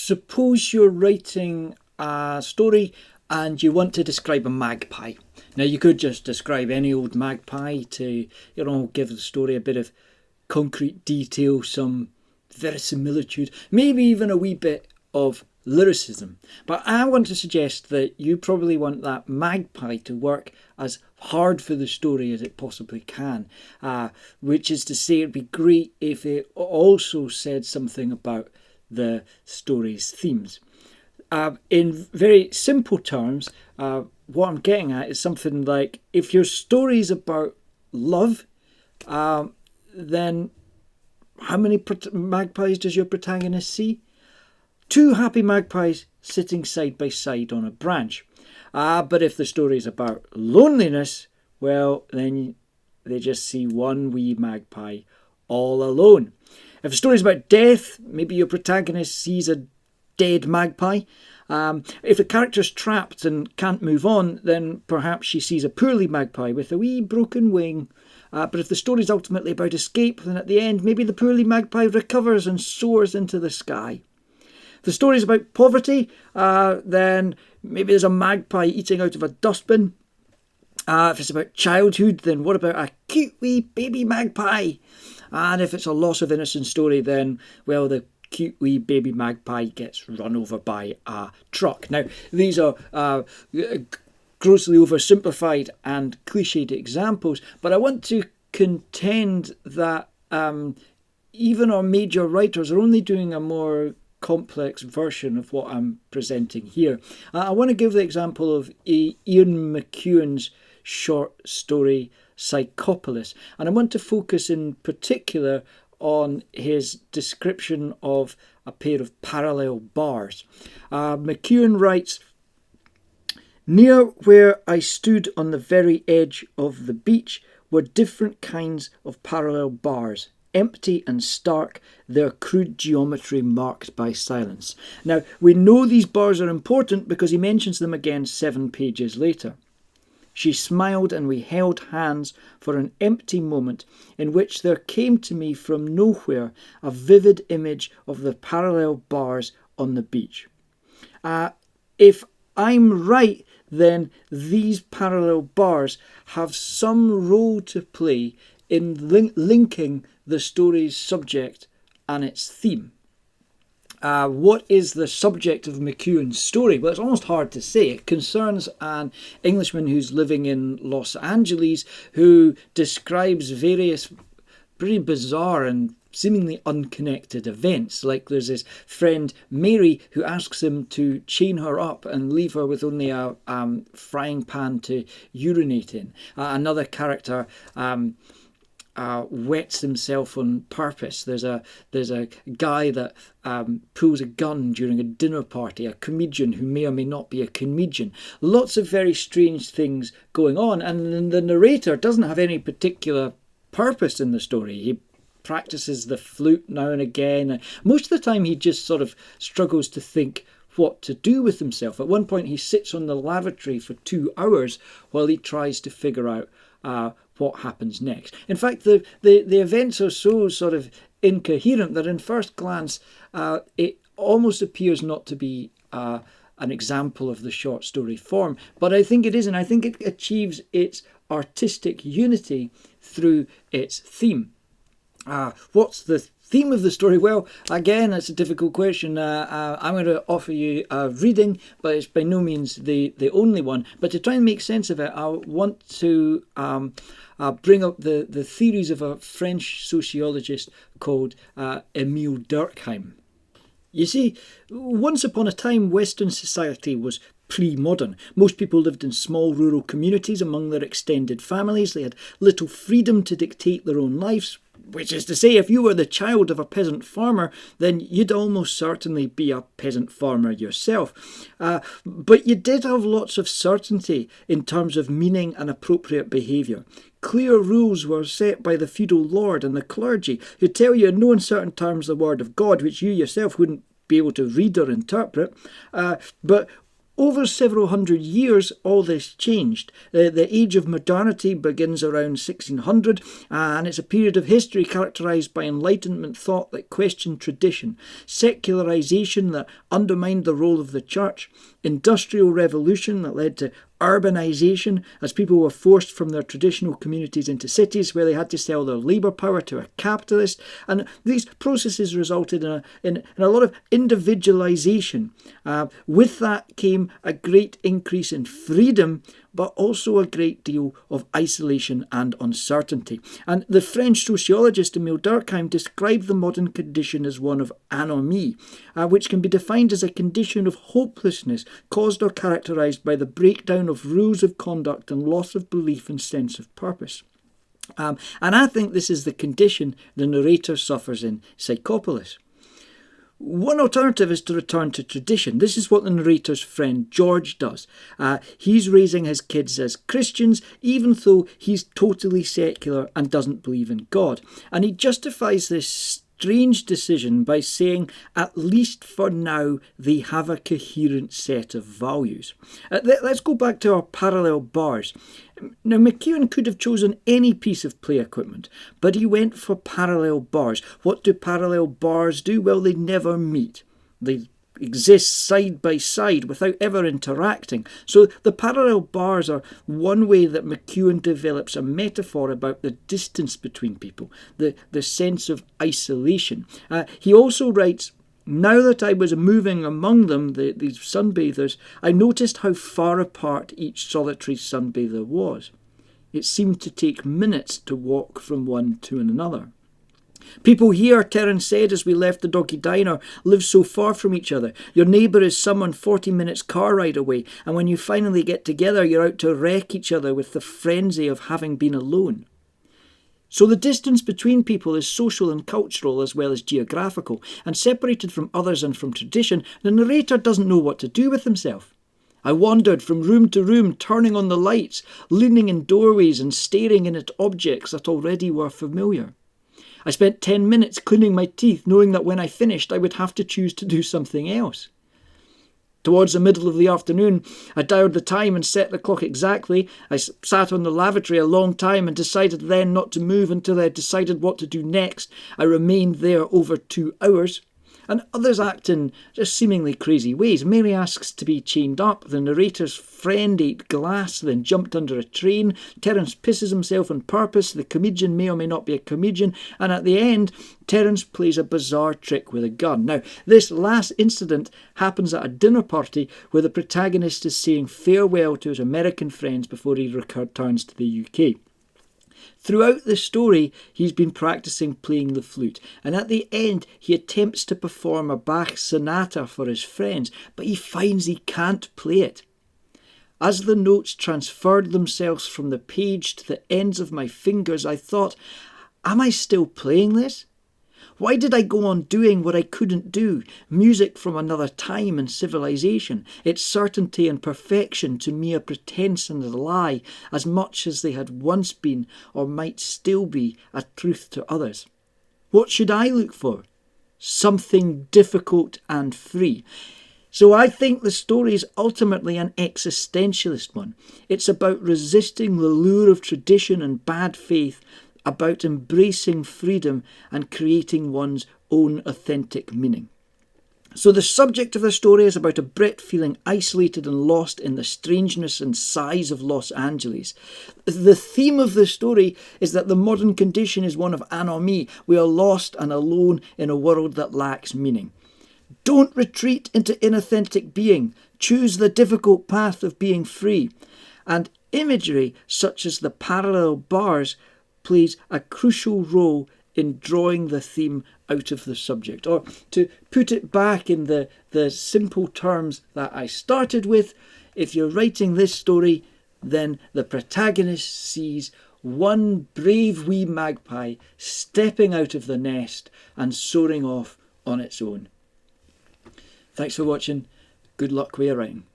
suppose you're writing a story and you want to describe a magpie. Now, you could just describe any old magpie to, give the story a bit of concrete detail, some verisimilitude, maybe even a wee bit of lyricism. But I want to suggest that you probably want that magpie to work as hard for the story as it possibly can, which is to say it'd be great if it also said something about the story's themes. In very simple terms, what I'm getting at is something like, if your story's about love, then how many magpies does your protagonist see? 2 happy magpies sitting side by side on a branch. But if the story's about loneliness, well, then they just see one wee magpie all alone. If the story's about death, maybe your protagonist sees a dead magpie. If the character's trapped and can't move on, then perhaps she sees a poorly magpie with a wee broken wing. But if the story's ultimately about escape, then at the end, maybe the poorly magpie recovers and soars into the sky. If the story's about poverty, then maybe there's a magpie eating out of a dustbin. If it's about childhood, then what about a cute wee baby magpie? And if it's a loss of innocence story, then, well, the cute wee baby magpie gets run over by a truck. Now, these are grossly oversimplified and cliched examples, but I want to contend that even our major writers are only doing a more complex version of what I'm presenting here. I want to give the example of Ian McEwan's short story Psychopolis, and I want to focus in particular on his description of a pair of parallel bars. McEwan writes, "Near where I stood on the very edge of the beach were different kinds of parallel bars, empty and stark, their crude geometry marked by silence." Now, we know these bars are important because he mentions them again 7 pages later. "She smiled and we held hands for an empty moment in which there came to me from nowhere a vivid image of the parallel bars on the beach." If I'm right, then these parallel bars have some role to play in linking the story's subject and its theme. What is the subject of McEwan's story? Well, it's almost hard to say. It concerns an Englishman who's living in Los Angeles who describes various pretty bizarre and seemingly unconnected events. Like there's this friend, Mary, who asks him to chain her up and leave her with only a frying pan to urinate in. Another character wets himself on purpose. There's a guy that pulls a gun during a dinner party, a comedian who may or may not be a comedian. Lots of very strange things going on, and the narrator doesn't have any particular purpose in the story. He practices the flute now and again. Most of the time he just sort of struggles to think what to do with himself. At one point he sits on the lavatory for 2 hours while he tries to figure out what happens next. In fact, the events are so sort of incoherent that in first glance it almost appears not to be an example of the short story form. But I think it is, and I think it achieves its artistic unity through its theme. What's the theme of the story? Well, again, it's a difficult question. I'm going to offer you a reading, but it's by no means the only one. But to try and make sense of it, I want to bring up the theories of a French sociologist called Emile Durkheim. You see, once upon a time, Western society was pre-modern. Most people lived in small rural communities among their extended families. They had little freedom to dictate their own lives, which is to say, if you were the child of a peasant farmer, then you'd almost certainly be a peasant farmer yourself. But you did have lots of certainty in terms of meaning and appropriate behaviour. Clear rules were set by the feudal lord and the clergy, who tell you in no uncertain terms the word of God, which you yourself wouldn't be able to read or interpret. But Over several hundred years, all this changed. The age of modernity begins around 1600, and it's a period of history characterised by Enlightenment thought that questioned tradition, secularisation that undermined the role of the church, industrial revolution that led to urbanisation as people were forced from their traditional communities into cities where they had to sell their labour power to a capitalist, and these processes resulted in a lot of individualisation. With that came a great increase in freedom, but also a great deal of isolation and uncertainty. And the French sociologist Emile Durkheim described the modern condition as one of anomie, which can be defined as a condition of hopelessness caused or characterised by the breakdown of rules of conduct and loss of belief and sense of purpose. And I think this is the condition the narrator suffers in Psychopolis. One alternative is to return to tradition. This is what the narrator's friend George does. He's raising his kids as Christians, even though he's totally secular and doesn't believe in God. And he justifies this strange decision by saying, at least for now, they have a coherent set of values. Let's go back to our parallel bars. Now, McEwan could have chosen any piece of play equipment, but he went for parallel bars. What do parallel bars do? Well, they never meet. They exist side by side without ever interacting. So the parallel bars are one way that McEwan develops a metaphor about the distance between people, the sense of isolation. He also writes, now that I was moving among them, these sunbathers, I noticed how far apart each solitary sunbather was. It seemed to take minutes to walk from one to another. People here, Terence said as we left the doggy diner, live so far from each other. Your neighbour is someone 40 minutes car ride away, and when you finally get together, you're out to wreck each other with the frenzy of having been alone. So the distance between people is social and cultural as well as geographical, and separated from others and from tradition, the narrator doesn't know what to do with himself. I wandered from room to room, turning on the lights, leaning in doorways and staring in at objects that already were familiar. I spent 10 minutes cleaning my teeth, knowing that when I finished I would have to choose to do something else. Towards the middle of the afternoon, I dialed the time and set the clock exactly. I sat on the lavatory a long time and decided then not to move until I had decided what to do next. I remained there over 2 hours. And others act in just seemingly crazy ways. Mary asks to be chained up. The narrator's friend ate glass, then jumped under a train. Terence pisses himself on purpose. The comedian may or may not be a comedian. And at the end, Terence plays a bizarre trick with a gun. Now, this last incident happens at a dinner party where the protagonist is saying farewell to his American friends before he returns to the UK. Throughout the story, he's been practicing playing the flute, and at the end, he attempts to perform a Bach sonata for his friends, but he finds he can't play it. As the notes transferred themselves from the page to the ends of my fingers, I thought, am I still playing this? Why did I go on doing what I couldn't do? Music from another time and civilization, its certainty and perfection to me a pretence and a lie, as much as they had once been, or might still be, a truth to others. What should I look for? Something difficult and free. So I think the story is ultimately an existentialist one. It's about resisting the lure of tradition and bad faith, about embracing freedom and creating one's own authentic meaning. So the subject of the story is about a Brit feeling isolated and lost in the strangeness and size of Los Angeles. The theme of the story is that the modern condition is one of anomie. We are lost and alone in a world that lacks meaning. Don't retreat into inauthentic being. Choose the difficult path of being free. And imagery, such as the parallel bars, plays a crucial role in drawing the theme out of the subject. Or to put it back in the simple terms that I started with, if you're writing this story, then the protagonist sees one brave wee magpie stepping out of the nest and soaring off on its own. Thanks for watching. Good luck with your writing.